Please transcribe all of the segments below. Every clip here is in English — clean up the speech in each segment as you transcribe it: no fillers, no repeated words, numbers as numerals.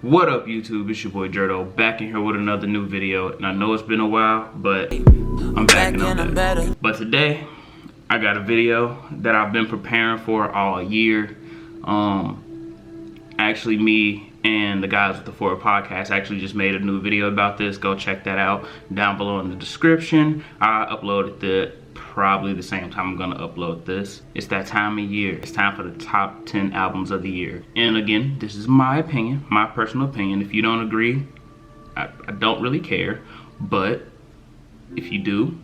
What up YouTube, it's your boy Jerdo, back in here with another new video. And I know it's been a while, but I'm back and I'm better. But today, I got a video that I've been preparing for all year. Actually me and the guys with the Forward Podcast actually just made a new video about this. Go check that out down below in the description. I uploaded it probably the same time I'm gonna upload this. It's that time of year. It's time for the top 10 albums of the year. And again, this is my opinion, my personal opinion. If you don't agree, I don't really care. But if you do,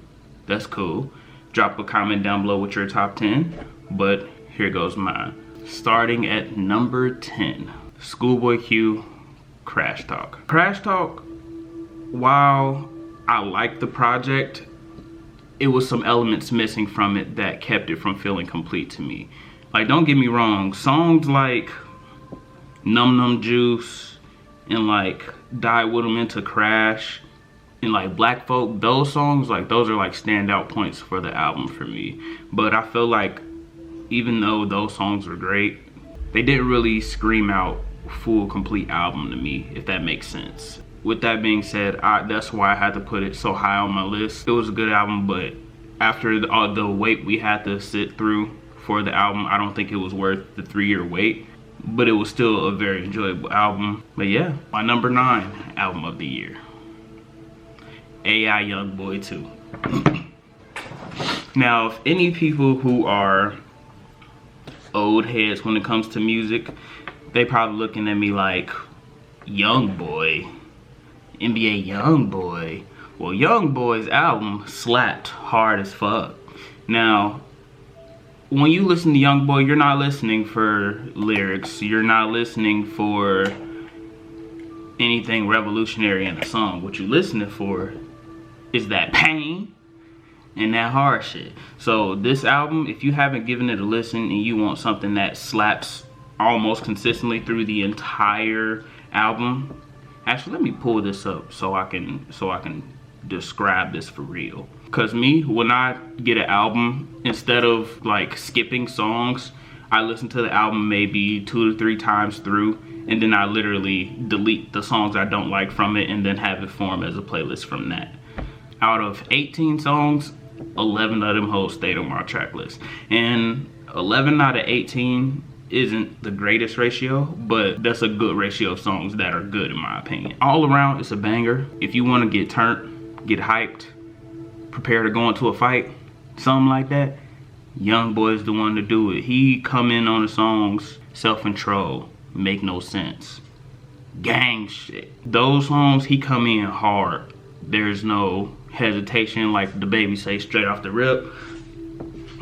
that's cool. Drop a comment down below with your top 10. But here goes mine. Starting at number 10, Schoolboy Q, Crash Talk. Crash Talk, while I like the project, it was some elements missing from it that kept it from feeling complete to me. Like, don't get me wrong, songs like Num Num Juice and like Die With 'Em Into Crash and like Black Folk, those songs, like those are like standout points for the album for me. But I feel like even though those songs were great, they didn't really scream out full complete album to me, if that makes sense. With that being said, that's why I had to put it so high on my list. It was a good album, but after the wait we had to sit through for the album, I don't think it was worth the 3-year wait. But it was still a very enjoyable album. But yeah, my number 9 album of the year, AI Youngboy 2. Now, if any people who are old heads when it comes to music, they probably looking at me like, Youngboy, NBA Youngboy. Well, Youngboy's album slapped hard as fuck. Now, when you listen to Youngboy, you're not listening for lyrics. You're not listening for anything revolutionary in a song. What you're listening for is that pain and that hard shit. So this album, if you haven't given it a listen and you want something that slaps almost consistently through the entire album, actually, let me pull this up so I can describe this for real. Cause me, when I get an album, instead of like skipping songs, I listen to the album maybe 2 to 3 times through, and then I literally delete the songs I don't like from it and then have it form as a playlist from that. Out of 18 songs, 11 of them hoes stayed on my track list. And 11 out of 18 isn't the greatest ratio, but that's a good ratio of songs that are good in my opinion. All around, it's a banger. If you want to get turned, get hyped, prepare to go into a fight, something like that, Youngboy's the one to do it. He come in on the songs, Self-Control, Make No Sense, Gang Shit. Those songs, he come in hard. There's no hesitation, like the baby say, straight off the rip.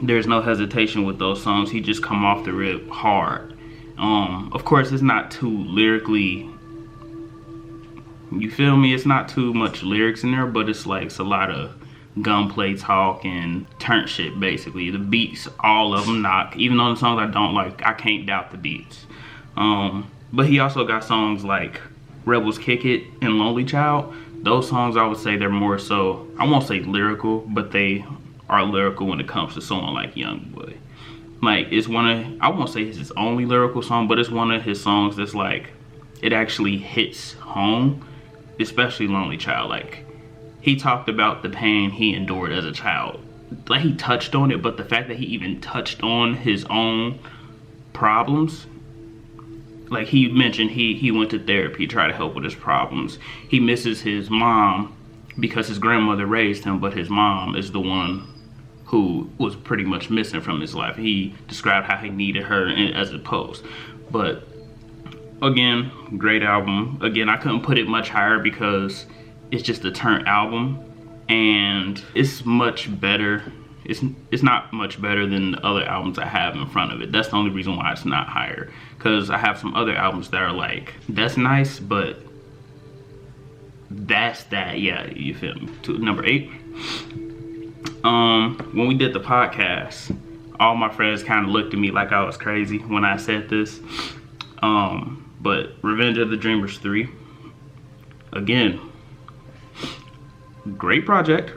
There's no hesitation with those songs. He just come off the rip hard. Of course, it's not too lyrically, you feel me? It's not too much lyrics in there, but it's like, it's a lot of gunplay talk and turn shit basically. The beats, all of them knock. Even on the songs I don't like, I can't doubt the beats. But he also got songs like Rebels Kick It and Lonely Child. Those songs, I would say they're more so, I won't say lyrical, but they are lyrical when it comes to someone like Youngboy. Like, it's one of, I won't say it's his only lyrical song, but it's one of his songs that's like, it actually hits home, especially Lonely Child. Like, he talked about the pain he endured as a child. Like, he touched on it, but the fact that he even touched on his own problems, like he mentioned he went to therapy, tried to help with his problems. He misses his mom because his grandmother raised him, but his mom is the one who was pretty much missing from his life. He described how he needed her as a post. But again, great album. Again, I couldn't put it much higher because it's just a turnt album, and it's much better. It's not much better than the other albums I have in front of it. That's the only reason why it's not higher. Because I have some other albums that are like, that's nice, but that's that. Yeah, you feel me? To number 8. When we did the podcast, all my friends kind of looked at me like I was crazy when I said this. But Revenge of the Dreamers 3, again, great project,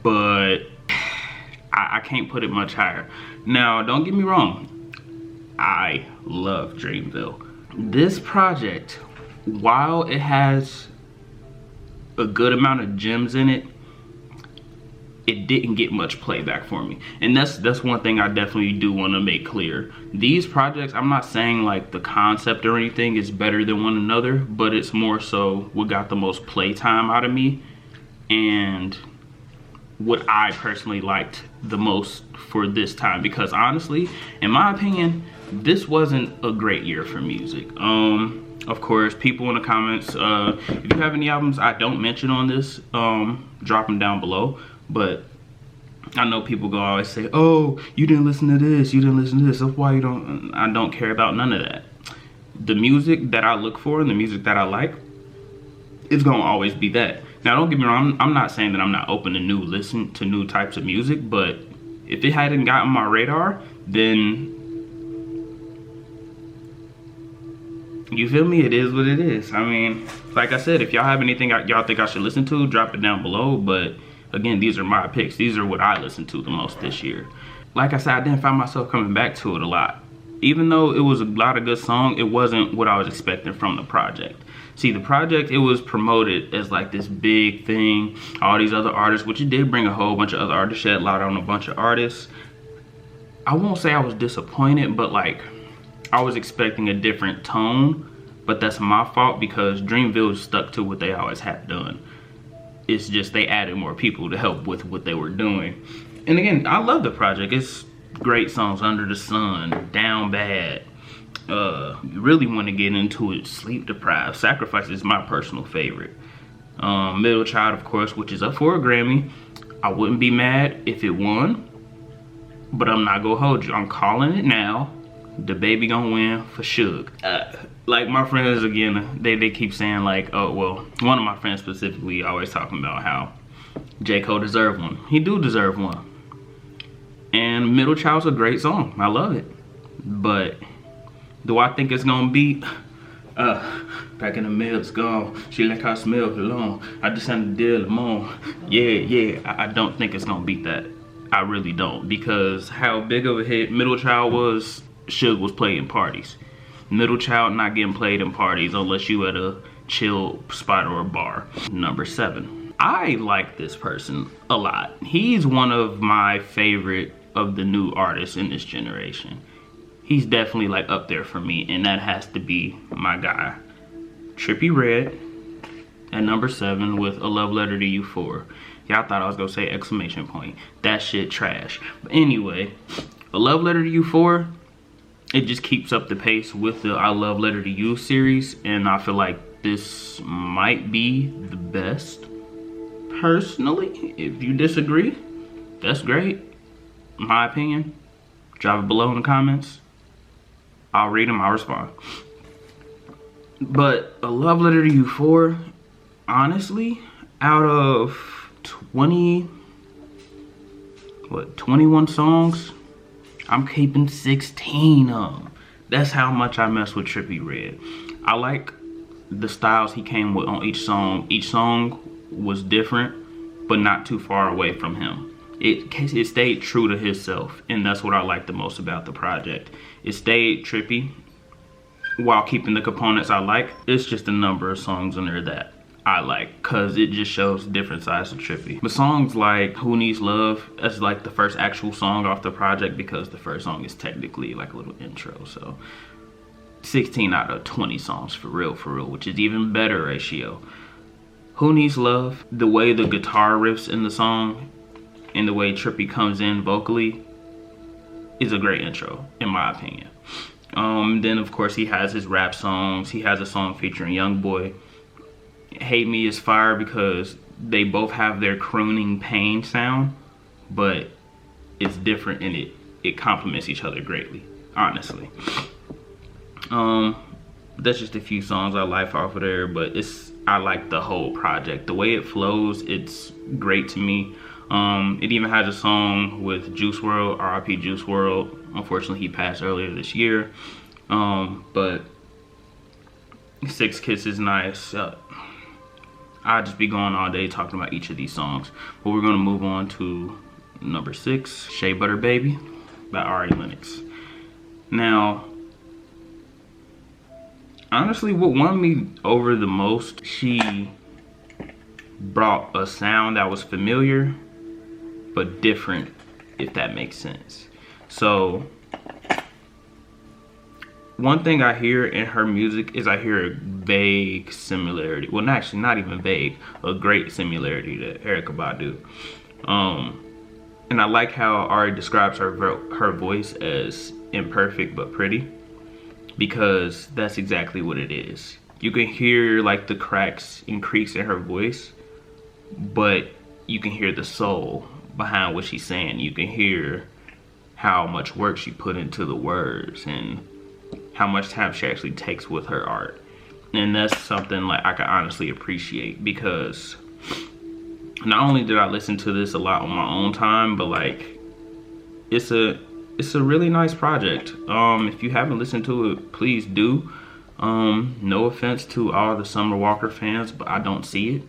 but I can't put it much higher. Now, don't get me wrong, I love Dreamville. This project while it has a good amount of gems in it, it didn't get much playback for me. And that's one thing I definitely do want to make clear. These projects, I'm not saying like the concept or anything is better than one another, but it's more so what got the most playtime out of me and what I personally liked the most for this time. Because honestly, in my opinion, this wasn't a great year for music. Of course, people in the comments, if you have any albums I don't mention on this, drop them down below. But I know people go always say, oh, you didn't listen to this, you didn't listen to this, that's why you don't. I don't care about none of that. The music that I look for and the music that I like, it's gonna always be that. Now don't get me wrong, I'm not saying that I'm not open to new types of music, but if it hadn't gotten my radar, then you feel me, it is what it is. I mean, like I said, if y'all have anything y'all think I should listen to, drop it down below. But again, these are my picks. These are what I listened to the most this year. Like I said, I didn't find myself coming back to it a lot. Even though it was a lot of good songs, it wasn't what I was expecting from the project. See, the project, it was promoted as like this big thing. All these other artists, which it did bring a whole bunch of other artists, shed light on a bunch of artists. I won't say I was disappointed, but like, I was expecting a different tone. But that's my fault because Dreamville stuck to what they always have done. It's just they added more people to help with what they were doing. And again, I love the project. It's great songs, Under the Sun, Down Bad. You really want to get into it, Sleep Deprived. Sacrifice is my personal favorite. Middle Child, of course, which is up for a Grammy. I wouldn't be mad if it won, but I'm not gonna hold you. I'm calling it now. The baby gonna win for Suge. Like my friends, again, they keep saying like, oh, well, one of my friends specifically always talking about how J. Cole deserved one. He do deserve one. And Middle Child's a great song. I love it. But do I think it's gonna beat Back in the Mail, it's gone. She like how I smell alone. I just had a deal alone. Yeah, I don't think it's gonna beat that. I really don't. Because how big of a hit Middle Child was, Suge was playing parties. Middle Child not getting played in parties unless you at a chill spot or a bar. Number 7. I like this person a lot. He's one of my favorite of the new artists in this generation. He's definitely like up there for me, and that has to be my guy. Trippie Redd at number 7 with A Love Letter to You 4. Y'all thought I was gonna say exclamation point. That shit trash. But anyway, A Love Letter to You 4, it just keeps up the pace with the I Love Letter to You series, and I feel like this might be the best. Personally, if you disagree, that's great. My opinion, drop it below in the comments. I'll read them, I'll respond. But A Love Letter to You 4, honestly, out of 21 songs, I'm keeping 16 of them. That's how much I mess with Trippie Redd. I like the styles he came with on each song. Each song was different, but not too far away from him. It stayed true to himself, and that's what I like the most about the project. It stayed trippy while keeping the components I like. It's just a number of songs in there that I like, cause it just shows different sides of Trippie. But songs like Who Needs Love, that's like the first actual song off the project, because the first song is technically like a little intro. So 16 out of 20 songs for real, which is even better ratio. Who Needs Love, the way the guitar riffs in the song and the way Trippie comes in vocally is a great intro, in my opinion. Then of course he has his rap songs. He has a song featuring Youngboy. Hate Me is fire because they both have their crooning pain sound, but it's different and it complements each other greatly, honestly. That's just a few songs I like off of there, but I like the whole project. The way it flows, it's great to me. It even has a song with Juice WRLD, R.I.P. Juice WRLD. Unfortunately, he passed earlier this year. But Six Kisses Nice. I'll just be going all day talking about each of these songs. But we're gonna move on to number 6, Shea Butter Baby by Ari Lennox. Now, Honestly, what won me over the most, she brought a sound that was familiar but different, if that makes sense. So one thing I hear in her music is I hear a vague similarity. Well, actually, not even vague, a great similarity to Erykah Badu. And I like how Ari describes her voice as imperfect but pretty, because that's exactly what it is. You can hear like the cracks and creaks in her voice, but you can hear the soul behind what she's saying. You can hear how much work she put into the words and how much time she actually takes with her art. And that's something like I can honestly appreciate, because not only did I listen to this a lot on my own time, but like it's a really nice project. If you haven't listened to it, please do. No offense to all the Summer Walker fans, but I don't see it.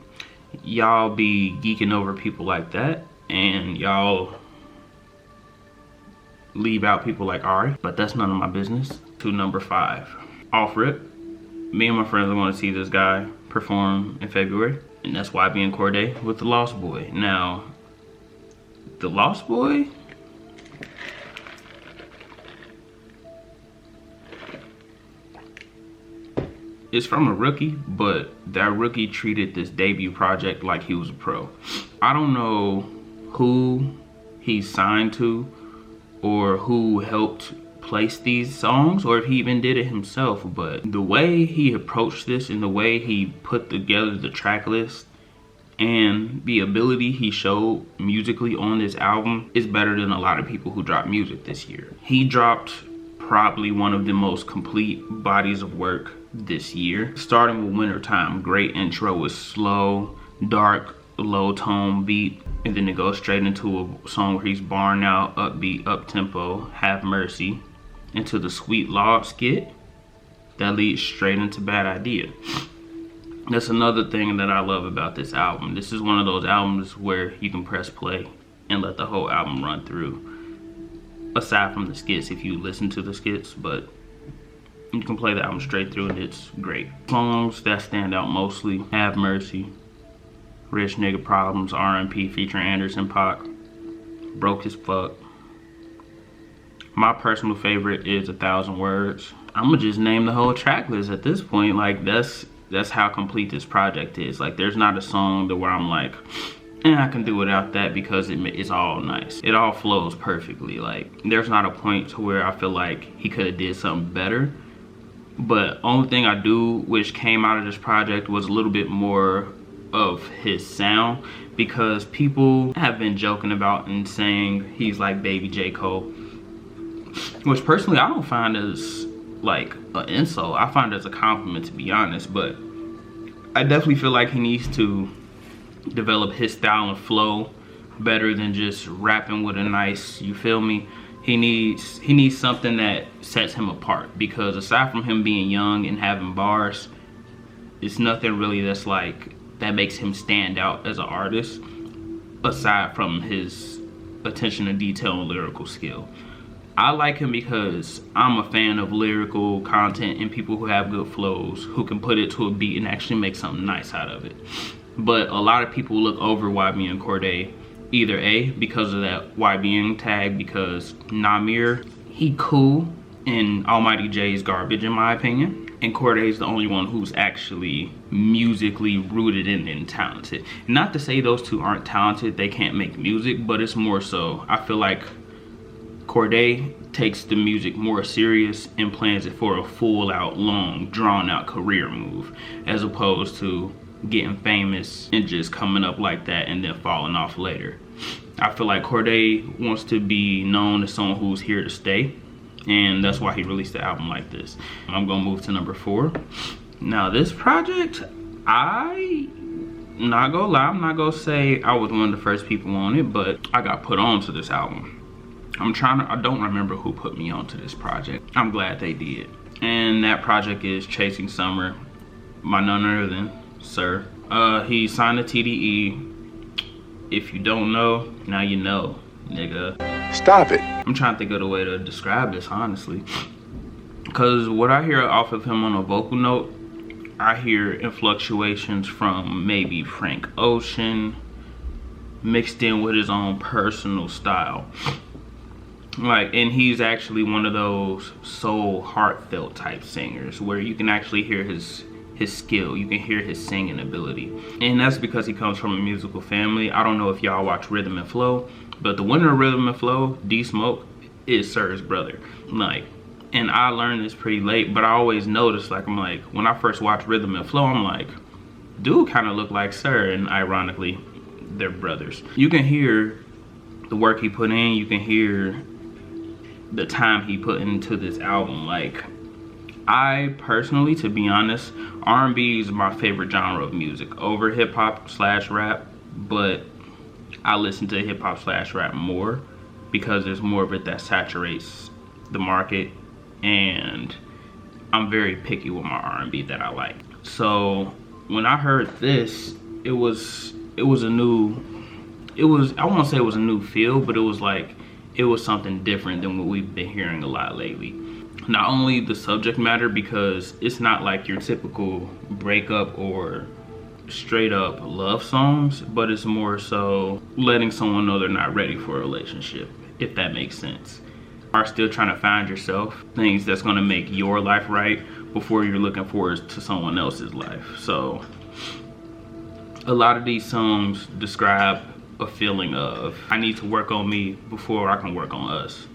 Y'all be geeking over people like that, and y'all leave out people like Ari, but that's none of my business. To number 5, off rip, me and my friends are going to see this guy perform in February, and that's YB and Cordae with The Lost Boy. Now, The Lost Boy, it's from a rookie, but that rookie treated this debut project like he was a pro. I don't know who he's signed to or who helped place these songs, or if he even did it himself, but the way he approached this and the way he put together the track list and the ability he showed musically on this album is better than a lot of people who dropped music this year. He dropped probably one of the most complete bodies of work this year, starting with Wintertime. Great intro with slow, dark, low tone beat, and then it goes straight into a song where he's barring out, upbeat, up tempo, Have Mercy, into the Sweet Lord skit that leads straight into Bad Idea. That's another thing that I love about this album. This is one of those albums where you can press play and let the whole album run through, aside from the skits if you listen to the skits, but you can play the album straight through and it's great. Songs that stand out mostly: Have Mercy, Rich Nigga Problems, R&P featuring Anderson .Paak, Broke as Fuck. My personal favorite is 1,000 Words. I'ma just name the whole track list at this point. Like that's how complete this project is. Like there's not a song that where I'm like, I can do without that, because it's all nice. It all flows perfectly. Like there's not a point to where I feel like he could have did something better. But only thing I do wish came out of this project was a little bit more of his sound, because people have been joking about and saying he's like baby J. Cole, which personally I don't find as like an insult. I find it as a compliment, to be honest. But I definitely feel like he needs to develop his style and flow better than just rapping with a nice, you feel me? He needs something that sets him apart, because aside from him being young and having bars, it's nothing really that's like that makes him stand out as an artist, aside from his attention to detail and lyrical skill. I like him because I'm a fan of lyrical content and people who have good flows, who can put it to a beat and actually make something nice out of it. But a lot of people look over YB and Cordae, either A, because of that YBN tag, because Namir, he cool and Almighty J's garbage in my opinion, and Cordae's the only one who's actually musically rooted in and talented. Not to say those two aren't talented, they can't make music, but it's more so, I feel like Cordae takes the music more serious and plans it for a full out, long, drawn out career move, as opposed to getting famous and just coming up like that and then falling off later. I feel like Cordae wants to be known as someone who's here to stay, and that's why he released the album like this. I'm gonna move to number 4. Now this project, I'm not gonna say I was one of the first people on it, but I got put on to this album. I don't remember who put me onto this project. I'm glad they did. And that project is Chasing Summer by none other than Sir. He signed a TDE. If you don't know, now you know, nigga. Stop it. I'm trying to think of a way to describe this, honestly. Because what I hear off of him on a vocal note, I hear fluctuations from maybe Frank Ocean mixed in with his own personal style. Like, and he's actually one of those soul heartfelt type singers where you can actually hear his skill, you can hear his singing ability. And that's because he comes from a musical family. I don't know if y'all watch Rhythm and Flow, but the winner of Rhythm and Flow, D Smoke, is Sir's brother. Like, and I learned this pretty late, but I always noticed, like, I'm like, when I first watched Rhythm and Flow, I'm like, dude kind of looked like Sir, and ironically, they're brothers. You can hear the work he put in, you can hear the time he put into this album. Like, I personally, to be honest, R&B is my favorite genre of music over hip-hop/rap, but I listen to hip-hop/rap more because there's more of it that saturates the market, and I'm very picky with my R&B that I like. So when I heard this, I won't say it was a new feel, but it was like, it was something different than what we've been hearing a lot lately. Not only the subject matter, because it's not like your typical breakup or straight up love songs, but it's more so letting someone know they're not ready for a relationship, if that makes sense. Are still trying to find yourself, things that's going to make your life right before you're looking forward to someone else's life. So a lot of these songs describe a feeling of, I need to work on me before I can work on us.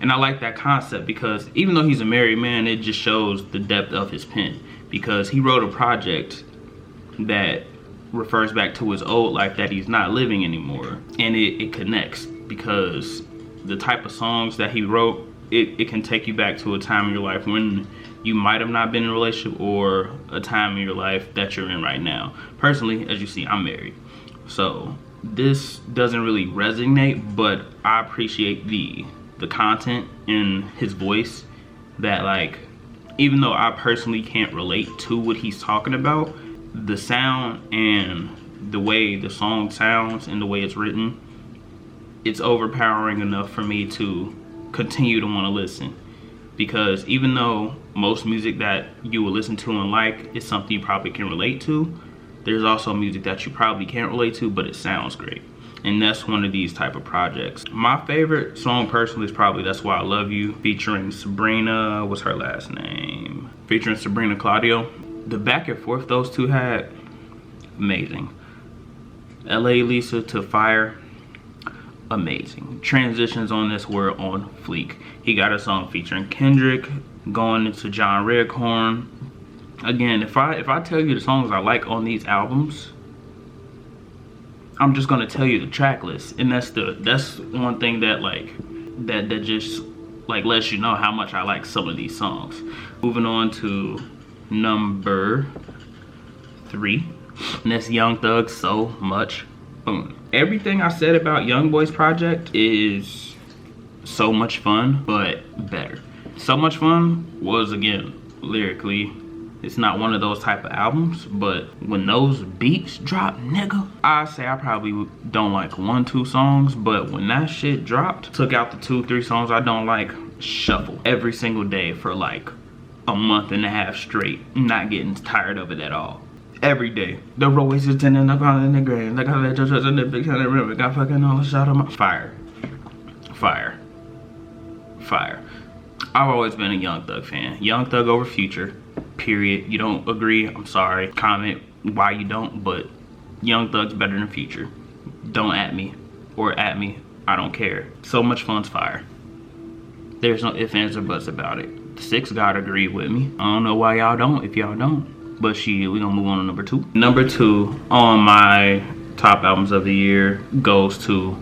And I like that concept because even though he's a married man, it just shows the depth of his pen, because he wrote a project that refers back to his old life that he's not living anymore. And it connects because the type of songs that he wrote, it can take you back to a time in your life when you might have not been in a relationship, or a time in your life that you're in right now. Personally, as you see, I'm married. So this doesn't really resonate, but I appreciate the content in his voice, that, like, even though I personally can't relate to what he's talking about, the sound and the way the song sounds and the way it's written, it's overpowering enough for me to continue to want to listen. Because even though most music that you will listen to and like is something you probably can relate to, there's also music that you probably can't relate to, but it sounds great. And that's one of these type of projects. My favorite song personally is probably That's Why I Love You, featuring Sabrina, what's her last name? Featuring Sabrina Claudio. The back and forth those two had, amazing. LA Lisa to Fire, amazing. Transitions on this were on fleek. He got a song featuring Kendrick, going into John Redcorn. Again, if I tell you the songs I like on these albums, I'm just gonna tell you the track list, and that's one thing that, like, that just, like, lets you know how much I like some of these songs. Moving on to number 3, and that's Young Thug, So Much Fun. Everything I said about Youngboy's project is so much fun, but better. So Much Fun was, again, lyrically, it's not one of those type of albums, but when those beats drop, nigga, I say I probably don't like 1-2 songs, but when that shit dropped, took out the 2-3 songs I don't like, shuffle every single day for like a month and a half straight, not getting tired of it at all. Every day. The road is just in the ground in the grave. Like I let you in the big kind of river. Got fucking all the shot of my fire. Fire. Fire. I've always been a Young Thug fan. Young Thug over Future. Period. You don't agree, I'm sorry. Comment why you don't, but Young Thug's better than Future. Don't at me or at me. I don't care. So Much Fun's fire. There's no ifs, ands, or buts about it. The 6 gotta agree with me. I don't know why y'all don't, if y'all don't. But shit, we gonna move on to number 2. Number 2 on my top albums of the year goes to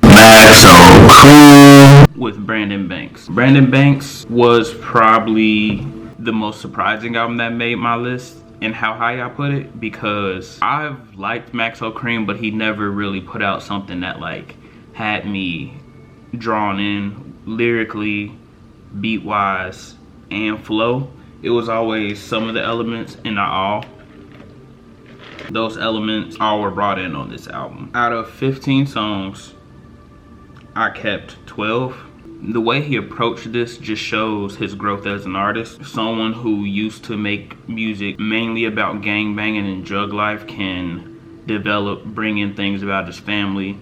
Mad So Cool with Brandon Banks. Brandon Banks was probably the most surprising album that made my list, and how high I put it, because I've liked Maxo Cream, but he never really put out something that, like, had me drawn in lyrically, beat wise, and flow. It was always some of the elements and not all. Those elements all were brought in on this album. Out of 15 songs, I kept 12. the way he approached this just shows his growth as an artist. Someone who used to make music mainly about gang banging and drug life can develop, bring in things about his family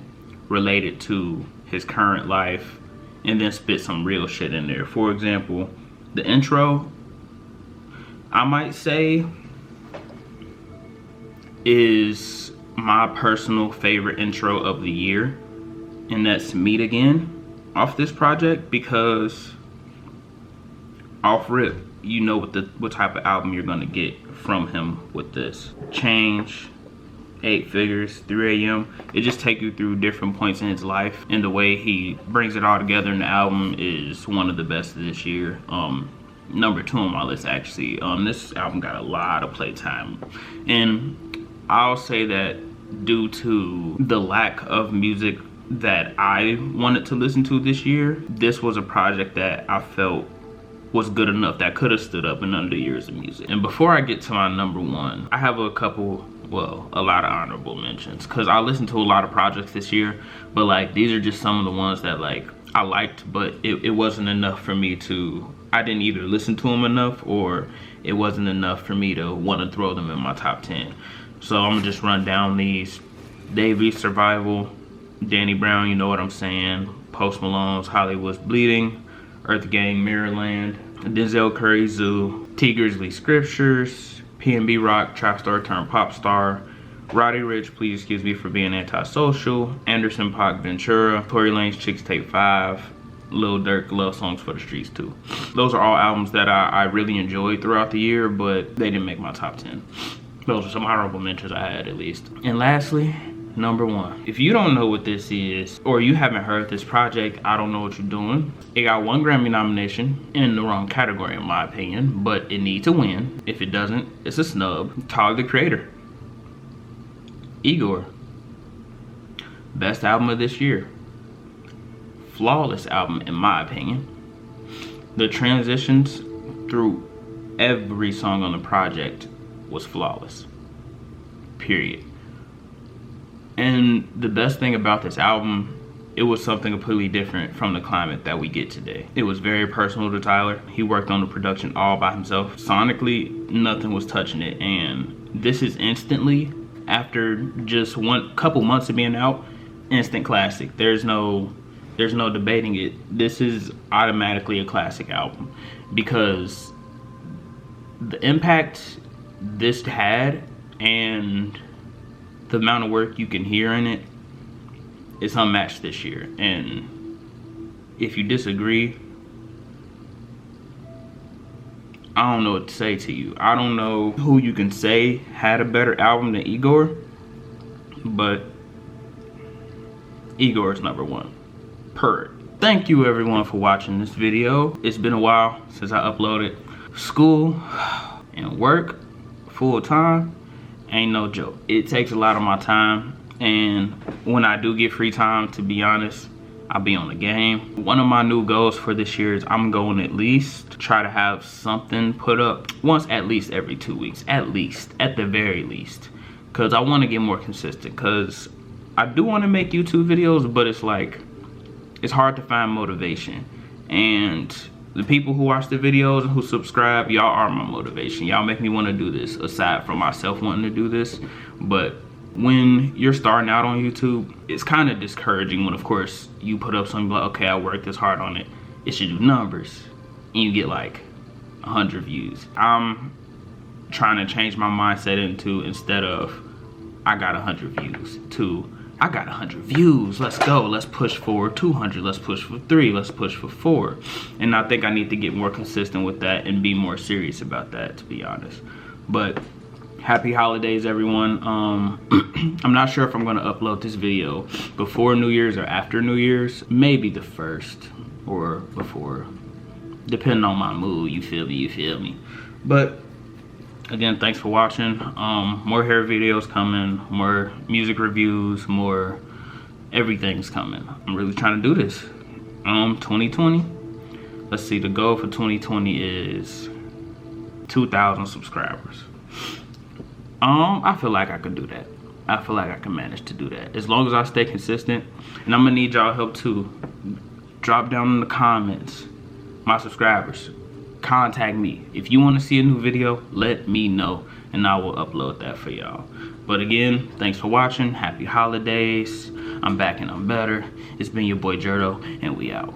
related to his current life, and then spit some real shit in there. For example, the intro, I might say, is my personal favorite intro of the year, and that's Meet Again off this project, because off rip you know what type of album you're gonna get from him with this. Change, 8 Figures, 3 AM, it just take you through different points in his life, and the way he brings it all together in the album is one of the best of this year. Number 2 on my list actually. This album got a lot of playtime, and I'll say that due to the lack of music that I wanted to listen to this year, this was a project that I felt was good enough that could have stood up in under years of music. And before I get to my number 1, I have a lot of honorable mentions, because I listened to a lot of projects this year, but like these are just some of the ones that like I liked, but it wasn't enough for me to, I didn't either listen to them enough, or it wasn't enough for me to want to throw them in my top 10. So I'm gonna just run down these. Davey, Survival, Danny Brown, You Know What I'm Saying, Post Malone's Hollywood's Bleeding, Earth Gang, Mirrorland, Denzel Curry, Zoo, T Grizzly Scriptures, P&B Rock, Trap Star Turned Pop Star, Roddy Ricch, Please Excuse Me for Being Antisocial, Anderson .Paak, Ventura, Tory Lanez Chicks Tape 5, Lil Durk, Love Songs for the Streets 2. Those are all albums that I really enjoyed throughout the year, but they didn't make my top 10. Those are some honorable mentions I had, at least. And lastly, number 1. If you don't know what this is, or you haven't heard this project, I don't know what you're doing. It got 1 Grammy nomination, in the wrong category in my opinion, but it needs to win. If it doesn't, it's a snub. Tyler, the Creator. Igor. Best album of this year. Flawless album in my opinion. The transitions through every song on the project was flawless. Period. And the best thing about this album, it was something completely different from the climate that we get today. It was very personal to Tyler. He worked on the production all by himself. Sonically, nothing was touching it, and this is instantly, after just couple months of being out, instant classic. There's no debating it. This is automatically a classic album, because the impact this had and the amount of work you can hear in it is unmatched this year. And if you disagree, I don't know what to say to you. I don't know who you can say had a better album than Igor, but Igor is number 1. Thank you everyone for watching this video. It's been a while since I uploaded. School and work full time ain't no joke. It takes a lot of my time, and when I do get free time, to be honest, I'll be on the game. One of my new goals for this year is I'm going at least try to have something put up once at least every 2 weeks, at the very least, because I want to get more consistent, because I do want to make YouTube videos, but it's like it's hard to find motivation. And the people who watch the videos and who subscribe, y'all are my motivation. Y'all make me want to do this, aside from myself wanting to do this. But when you're starting out on YouTube, it's kind of discouraging when, of course, you put up something like, okay, I worked this hard on it, it should do numbers, and you get like 100 views. I'm trying to change my mindset into, instead of I got 100 views, to I got 100 views, let's go, let's push for 200, let's push for 3, let's push for 4. And I think I need to get more consistent with that and be more serious about that, to be honest. But happy holidays, everyone. I'm not sure if I'm gonna upload this video before New Year's or after New Year's, maybe the 1st or before, depending on my mood, you feel me. But again, thanks for watching. More hair videos coming, more music reviews, more everything's coming. I'm really trying to do this. 2020, let's see, the goal for 2020 is 2,000 subscribers. I feel like I could do that. I feel like I can manage to do that as long as I stay consistent. And I'm gonna need y'all help too. drop down in the comments. My subscribers, contact me. If you want to see a new video, let me know, and I will upload that for y'all. But again, thanks for watching. Happy holidays. I'm back and I'm better. It's been your boy Jerdo, and we out.